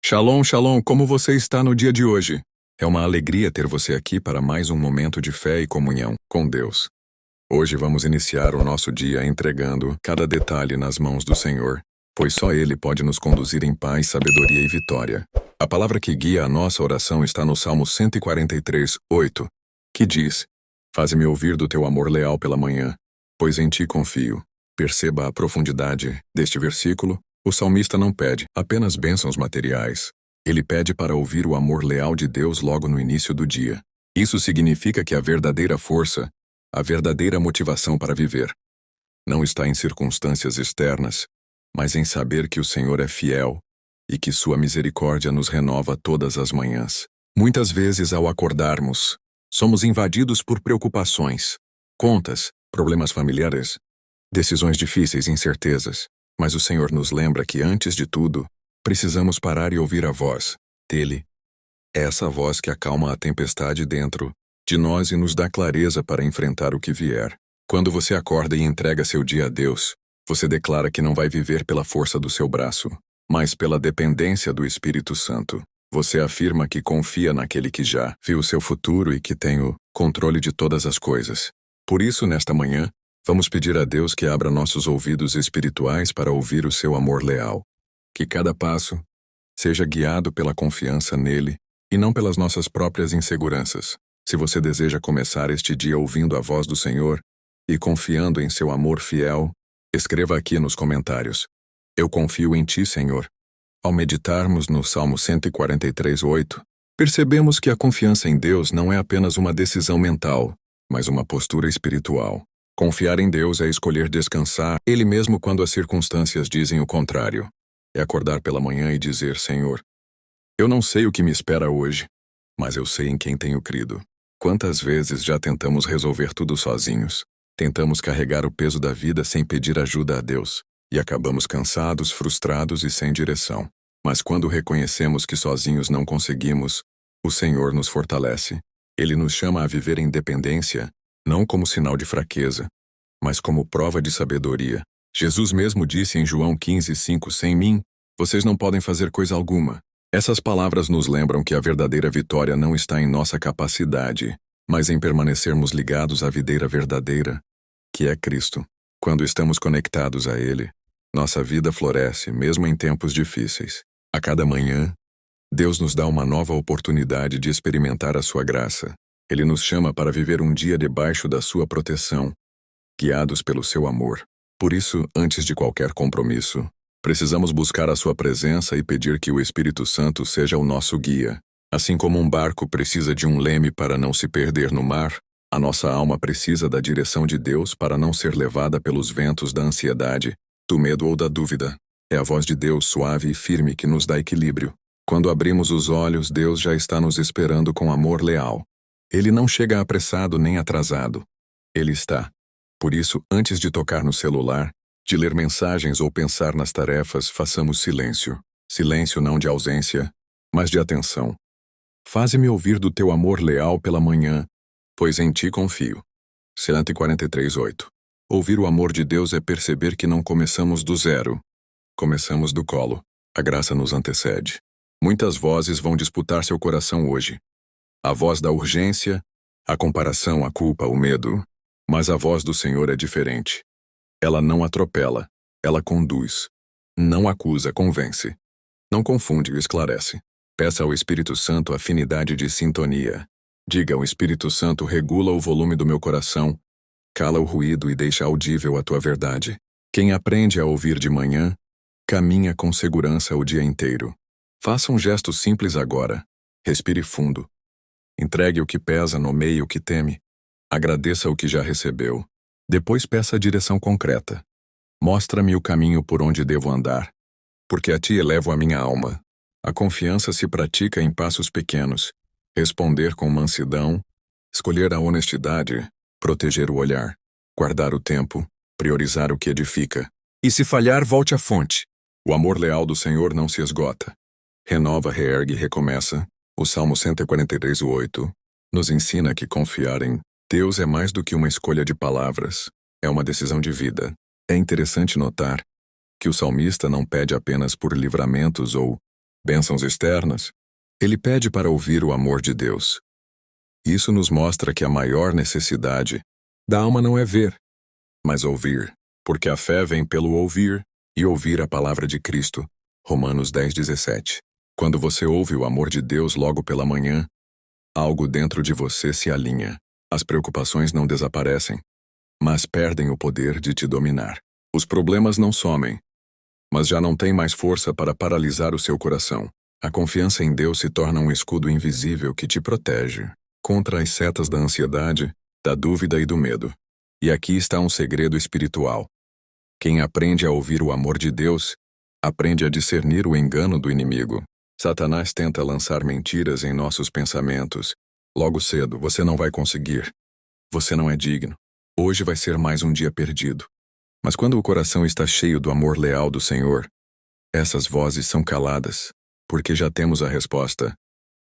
Shalom, shalom, como você está no dia de hoje? É uma alegria ter você aqui para mais um momento de fé e comunhão com Deus. Hoje vamos iniciar o nosso dia entregando cada detalhe nas mãos do Senhor, pois só Ele pode nos conduzir em paz, sabedoria e vitória. A palavra que guia a nossa oração está no Salmo 143:8, que diz: Faze-me ouvir do teu amor leal pela manhã, pois em ti confio. Perceba a profundidade deste versículo. O salmista não pede apenas bênçãos materiais. Ele pede para ouvir o amor leal de Deus logo no início do dia. Isso significa que a verdadeira força, a verdadeira motivação para viver, não está em circunstâncias externas, mas em saber que o Senhor é fiel e que sua misericórdia nos renova todas as manhãs. Muitas vezes, ao acordarmos, somos invadidos por preocupações, contas, problemas familiares, decisões difíceis e incertezas. Mas o Senhor nos lembra que, antes de tudo, precisamos parar e ouvir a voz dele. É essa voz que acalma a tempestade dentro de nós e nos dá clareza para enfrentar o que vier. Quando você acorda e entrega seu dia a Deus, você declara que não vai viver pela força do seu braço, mas pela dependência do Espírito Santo. Você afirma que confia naquele que já viu seu futuro e que tem o controle de todas as coisas. Por isso, nesta manhã, vamos pedir a Deus que abra nossos ouvidos espirituais para ouvir o seu amor leal. Que cada passo seja guiado pela confiança nele e não pelas nossas próprias inseguranças. Se você deseja começar este dia ouvindo a voz do Senhor e confiando em seu amor fiel, escreva aqui nos comentários: Eu confio em ti, Senhor. Ao meditarmos no Salmo 143:8, percebemos que a confiança em Deus não é apenas uma decisão mental, mas uma postura espiritual. Confiar em Deus é escolher descansar Ele mesmo quando as circunstâncias dizem o contrário. É acordar pela manhã e dizer: Senhor, eu não sei o que me espera hoje, mas eu sei em quem tenho crido. Quantas vezes já tentamos resolver tudo sozinhos? Tentamos carregar o peso da vida sem pedir ajuda a Deus, e acabamos cansados, frustrados e sem direção. Mas quando reconhecemos que sozinhos não conseguimos, o Senhor nos fortalece. Ele nos chama a viver em dependência, não como sinal de fraqueza, mas como prova de sabedoria. Jesus mesmo disse em João 15:5: Sem mim, vocês não podem fazer coisa alguma. Essas palavras nos lembram que a verdadeira vitória não está em nossa capacidade, mas em permanecermos ligados à videira verdadeira, que é Cristo. Quando estamos conectados a Ele, nossa vida floresce, mesmo em tempos difíceis. A cada manhã, Deus nos dá uma nova oportunidade de experimentar a sua graça. Ele nos chama para viver um dia debaixo da sua proteção, guiados pelo seu amor. Por isso, antes de qualquer compromisso, precisamos buscar a sua presença e pedir que o Espírito Santo seja o nosso guia. Assim como um barco precisa de um leme para não se perder no mar, a nossa alma precisa da direção de Deus para não ser levada pelos ventos da ansiedade, do medo ou da dúvida. É a voz de Deus suave e firme que nos dá equilíbrio. Quando abrimos os olhos, Deus já está nos esperando com amor leal. Ele não chega apressado nem atrasado. Ele está. Por isso, antes de tocar no celular, de ler mensagens ou pensar nas tarefas, façamos silêncio. Silêncio não de ausência, mas de atenção. Faze-me ouvir do teu amor leal pela manhã, pois em ti confio. 143:8. Ouvir o amor de Deus é perceber que não começamos do zero. Começamos do colo. A graça nos antecede. Muitas vozes vão disputar seu coração hoje. A voz da urgência, a comparação, a culpa, o medo. Mas a voz do Senhor é diferente. Ela não atropela, ela conduz. Não acusa, convence. Não confunde, esclarece. Peça ao Espírito Santo afinidade de sintonia. Diga ao Espírito Santo: regula o volume do meu coração, cala o ruído e deixa audível a tua verdade. Quem aprende a ouvir de manhã, caminha com segurança o dia inteiro. Faça um gesto simples agora. Respire fundo. Entregue o que pesa, nomeie o que teme. Agradeça o que já recebeu. Depois peça a direção concreta. Mostra-me o caminho por onde devo andar, porque a ti elevo a minha alma. A confiança se pratica em passos pequenos. Responder com mansidão, escolher a honestidade, proteger o olhar, guardar o tempo, priorizar o que edifica. E se falhar, volte à fonte. O amor leal do Senhor não se esgota. Renova, reergue e recomeça. O Salmo 143:8 nos ensina que confiar em Deus é mais do que uma escolha de palavras, é uma decisão de vida. É interessante notar que o salmista não pede apenas por livramentos ou bênçãos externas. Ele pede para ouvir o amor de Deus. Isso nos mostra que a maior necessidade da alma não é ver, mas ouvir, porque a fé vem pelo ouvir, e ouvir a palavra de Cristo. Romanos 10:17. Quando você ouve o amor de Deus logo pela manhã, algo dentro de você se alinha. As preocupações não desaparecem, mas perdem o poder de te dominar. Os problemas não somem, mas já não têm mais força para paralisar o seu coração. A confiança em Deus se torna um escudo invisível que te protege contra as setas da ansiedade, da dúvida e do medo. E aqui está um segredo espiritual. Quem aprende a ouvir o amor de Deus, aprende a discernir o engano do inimigo. Satanás tenta lançar mentiras em nossos pensamentos. Logo cedo, você não vai conseguir. Você não é digno. Hoje vai ser mais um dia perdido. Mas quando o coração está cheio do amor leal do Senhor, essas vozes são caladas, porque já temos a resposta.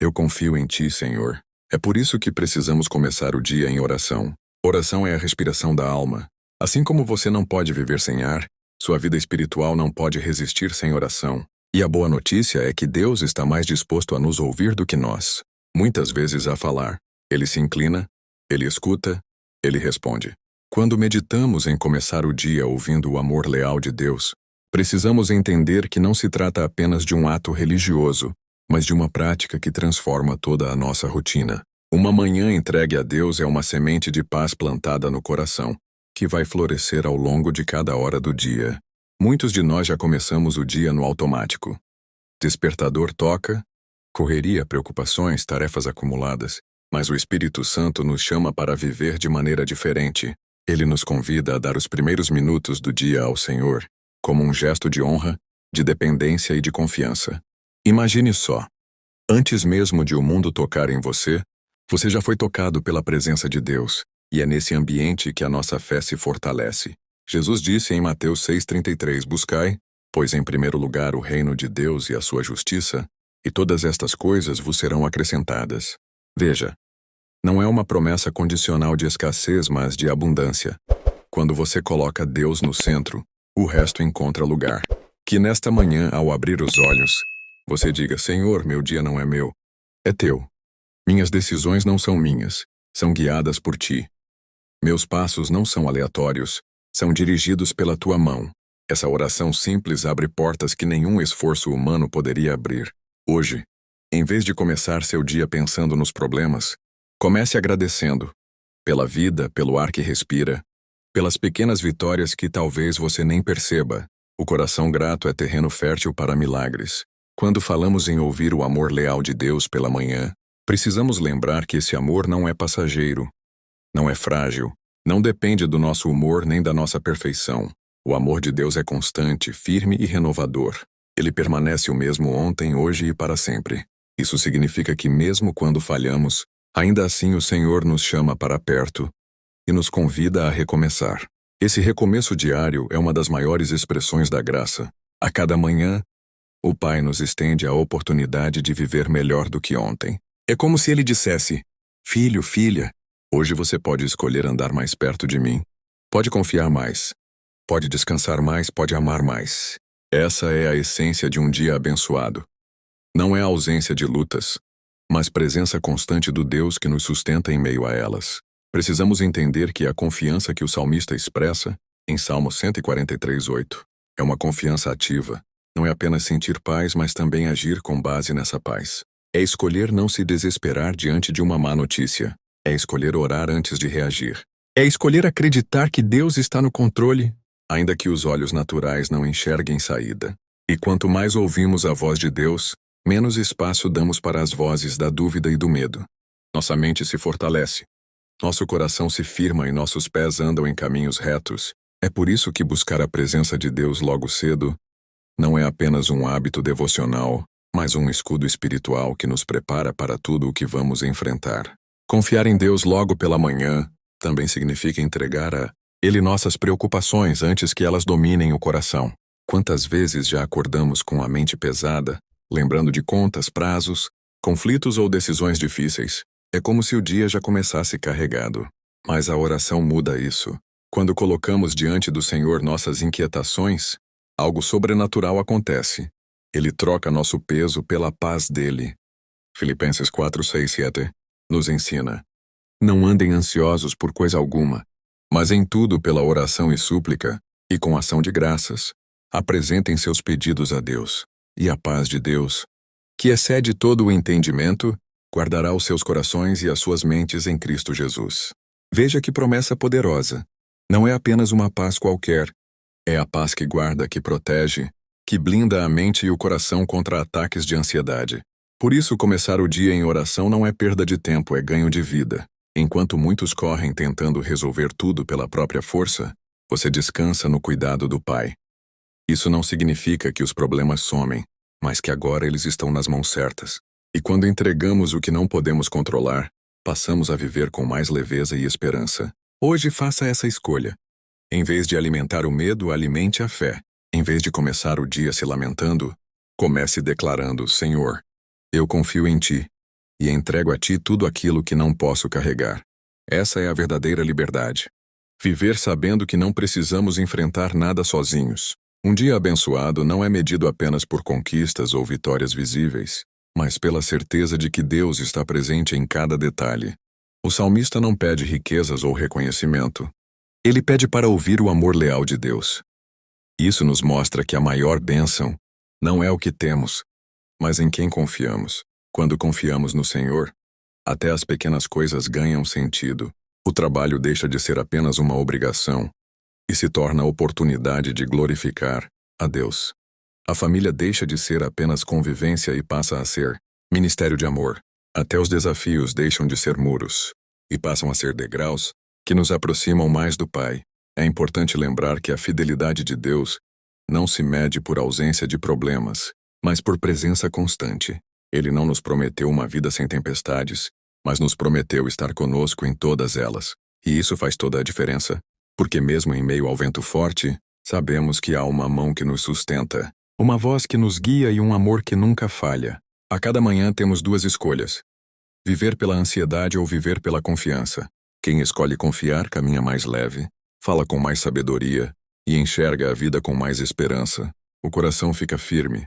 Eu confio em Ti, Senhor. É por isso que precisamos começar o dia em oração. Oração é a respiração da alma. Assim como você não pode viver sem ar, sua vida espiritual não pode resistir sem oração. E a boa notícia é que Deus está mais disposto a nos ouvir do que nós. Muitas vezes a falar. Ele se inclina, Ele escuta, Ele responde. Quando meditamos em começar o dia ouvindo o amor leal de Deus, precisamos entender que não se trata apenas de um ato religioso, mas de uma prática que transforma toda a nossa rotina. Uma manhã entregue a Deus é uma semente de paz plantada no coração, que vai florescer ao longo de cada hora do dia. Muitos de nós já começamos o dia no automático. Despertador toca, correria, preocupações, tarefas acumuladas, mas o Espírito Santo nos chama para viver de maneira diferente. Ele nos convida a dar os primeiros minutos do dia ao Senhor, como um gesto de honra, de dependência e de confiança. Imagine só. Antes mesmo de o mundo tocar em você, você já foi tocado pela presença de Deus, e é nesse ambiente que a nossa fé se fortalece. Jesus disse em Mateus 6,33: Buscai, pois em primeiro lugar o reino de Deus e a sua justiça, e todas estas coisas vos serão acrescentadas. Veja, não é uma promessa condicional de escassez, mas de abundância. Quando você coloca Deus no centro, o resto encontra lugar. Que nesta manhã, ao abrir os olhos, você diga: Senhor, meu dia não é meu, é teu. Minhas decisões não são minhas, são guiadas por ti. Meus passos não são aleatórios, são dirigidos pela tua mão. Essa oração simples abre portas que nenhum esforço humano poderia abrir. Hoje, em vez de começar seu dia pensando nos problemas, comece agradecendo pela vida, pelo ar que respira, pelas pequenas vitórias que talvez você nem perceba. O coração grato é terreno fértil para milagres. Quando falamos em ouvir o amor leal de Deus pela manhã, precisamos lembrar que esse amor não é passageiro, não é frágil, não depende do nosso humor nem da nossa perfeição. O amor de Deus é constante, firme e renovador. Ele permanece o mesmo ontem, hoje e para sempre. Isso significa que mesmo quando falhamos, ainda assim o Senhor nos chama para perto e nos convida a recomeçar. Esse recomeço diário é uma das maiores expressões da graça. A cada manhã, o Pai nos estende a oportunidade de viver melhor do que ontem. É como se Ele dissesse: Filho, filha, hoje você pode escolher andar mais perto de mim. Pode confiar mais. Pode descansar mais, pode amar mais. Essa é a essência de um dia abençoado. Não é a ausência de lutas, mas presença constante do Deus que nos sustenta em meio a elas. Precisamos entender que a confiança que o salmista expressa, em Salmo 143:8, é uma confiança ativa. Não é apenas sentir paz, mas também agir com base nessa paz. É escolher não se desesperar diante de uma má notícia. É escolher orar antes de reagir. É escolher acreditar que Deus está no controle, ainda que os olhos naturais não enxerguem saída. E quanto mais ouvimos a voz de Deus, menos espaço damos para as vozes da dúvida e do medo. Nossa mente se fortalece. Nosso coração se firma e nossos pés andam em caminhos retos. É por isso que buscar a presença de Deus logo cedo não é apenas um hábito devocional, mas um escudo espiritual que nos prepara para tudo o que vamos enfrentar. Confiar em Deus logo pela manhã também significa entregar a Ele nossas preocupações antes que elas dominem o coração. Quantas vezes já acordamos com a mente pesada, lembrando de contas, prazos, conflitos ou decisões difíceis? É como se o dia já começasse carregado. Mas a oração muda isso. Quando colocamos diante do Senhor nossas inquietações, algo sobrenatural acontece. Ele troca nosso peso pela paz dele. Filipenses 4:6-7 nos ensina: não andem ansiosos por coisa alguma, mas em tudo pela oração e súplica, e com ação de graças, apresentem seus pedidos a Deus, e a paz de Deus, que excede todo o entendimento, guardará os seus corações e as suas mentes em Cristo Jesus. Veja que promessa poderosa. Não é apenas uma paz qualquer, é a paz que guarda, que protege, que blinda a mente e o coração contra ataques de ansiedade. Por isso, começar o dia em oração não é perda de tempo, é ganho de vida. Enquanto muitos correm tentando resolver tudo pela própria força, você descansa no cuidado do Pai. Isso não significa que os problemas somem, mas que agora eles estão nas mãos certas. E quando entregamos o que não podemos controlar, passamos a viver com mais leveza e esperança. Hoje faça essa escolha. Em vez de alimentar o medo, alimente a fé. Em vez de começar o dia se lamentando, comece declarando: Senhor, eu confio em Ti, e entrego a Ti tudo aquilo que não posso carregar. Essa é a verdadeira liberdade. Viver sabendo que não precisamos enfrentar nada sozinhos. Um dia abençoado não é medido apenas por conquistas ou vitórias visíveis, mas pela certeza de que Deus está presente em cada detalhe. O salmista não pede riquezas ou reconhecimento. Ele pede para ouvir o amor leal de Deus. Isso nos mostra que a maior bênção não é o que temos, mas em quem confiamos. Quando confiamos no Senhor, até as pequenas coisas ganham sentido. O trabalho deixa de ser apenas uma obrigação e se torna a oportunidade de glorificar a Deus. A família deixa de ser apenas convivência e passa a ser ministério de amor. Até os desafios deixam de ser muros e passam a ser degraus que nos aproximam mais do Pai. É importante lembrar que a fidelidade de Deus não se mede por ausência de problemas, mas por presença constante. Ele não nos prometeu uma vida sem tempestades, mas nos prometeu estar conosco em todas elas. E isso faz toda a diferença, porque mesmo em meio ao vento forte, sabemos que há uma mão que nos sustenta, uma voz que nos guia e um amor que nunca falha. A cada manhã temos duas escolhas: viver pela ansiedade ou viver pela confiança. Quem escolhe confiar caminha mais leve, fala com mais sabedoria e enxerga a vida com mais esperança. O coração fica firme,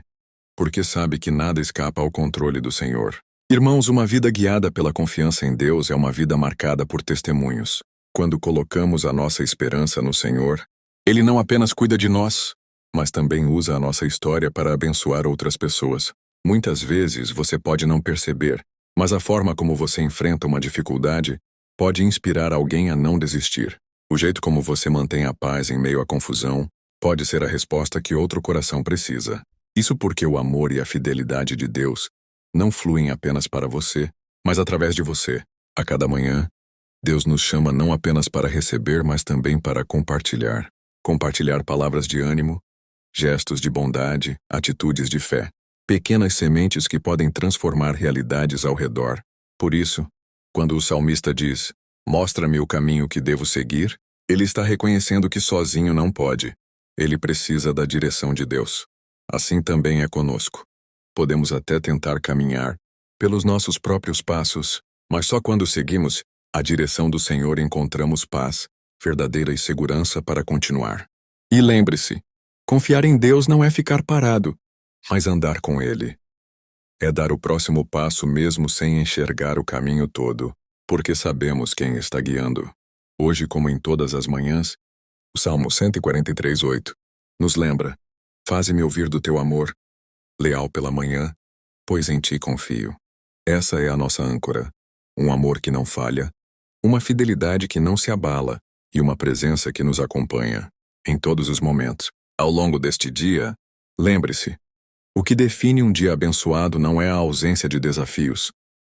porque sabe que nada escapa ao controle do Senhor. Irmãos, uma vida guiada pela confiança em Deus é uma vida marcada por testemunhos. Quando colocamos a nossa esperança no Senhor, Ele não apenas cuida de nós, mas também usa a nossa história para abençoar outras pessoas. Muitas vezes você pode não perceber, mas a forma como você enfrenta uma dificuldade pode inspirar alguém a não desistir. O jeito como você mantém a paz em meio à confusão pode ser a resposta que outro coração precisa. Isso porque o amor e a fidelidade de Deus não fluem apenas para você, mas através de você. A cada manhã, Deus nos chama não apenas para receber, mas também para compartilhar. Compartilhar palavras de ânimo, gestos de bondade, atitudes de fé. Pequenas sementes que podem transformar realidades ao redor. Por isso, quando o salmista diz: mostra-me o caminho que devo seguir, ele está reconhecendo que sozinho não pode. Ele precisa da direção de Deus. Assim também é conosco. Podemos até tentar caminhar pelos nossos próprios passos, mas só quando seguimos a direção do Senhor encontramos paz, verdadeira e segurança para continuar. E lembre-se, confiar em Deus não é ficar parado, mas andar com Ele. É dar o próximo passo mesmo sem enxergar o caminho todo, porque sabemos quem está guiando. Hoje, como em todas as manhãs, o Salmo 143:8 nos lembra: faze-me ouvir do teu amor, leal pela manhã, pois em ti confio. Essa é a nossa âncora, um amor que não falha, uma fidelidade que não se abala e uma presença que nos acompanha em todos os momentos. Ao longo deste dia, lembre-se, o que define um dia abençoado não é a ausência de desafios,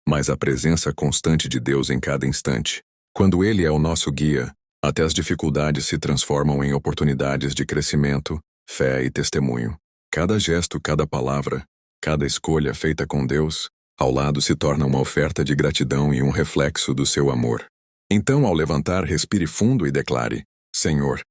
mas a presença constante de Deus em cada instante. Quando Ele é o nosso guia, até as dificuldades se transformam em oportunidades de crescimento, fé e testemunho. Cada gesto, cada palavra, cada escolha feita com Deus, ao lado se torna uma oferta de gratidão e um reflexo do seu amor. Então, ao levantar, respire fundo e declare: Senhor,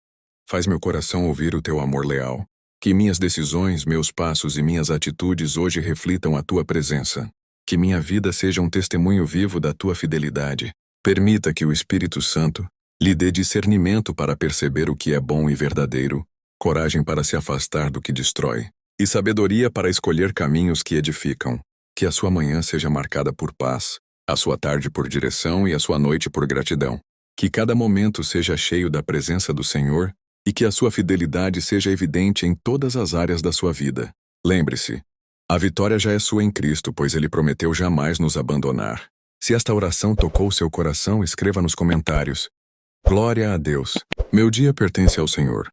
faz meu coração ouvir o teu amor leal. Que minhas decisões, meus passos e minhas atitudes hoje reflitam a tua presença. Que minha vida seja um testemunho vivo da tua fidelidade. Permita que o Espírito Santo lhe dê discernimento para perceber o que é bom e verdadeiro, coragem para se afastar do que destrói, e sabedoria para escolher caminhos que edificam. Que a sua manhã seja marcada por paz, a sua tarde por direção e a sua noite por gratidão. Que cada momento seja cheio da presença do Senhor e que a sua fidelidade seja evidente em todas as áreas da sua vida. Lembre-se, a vitória já é sua em Cristo, pois Ele prometeu jamais nos abandonar. Se esta oração tocou seu coração, escreva nos comentários. Glória a Deus. Meu dia pertence ao Senhor.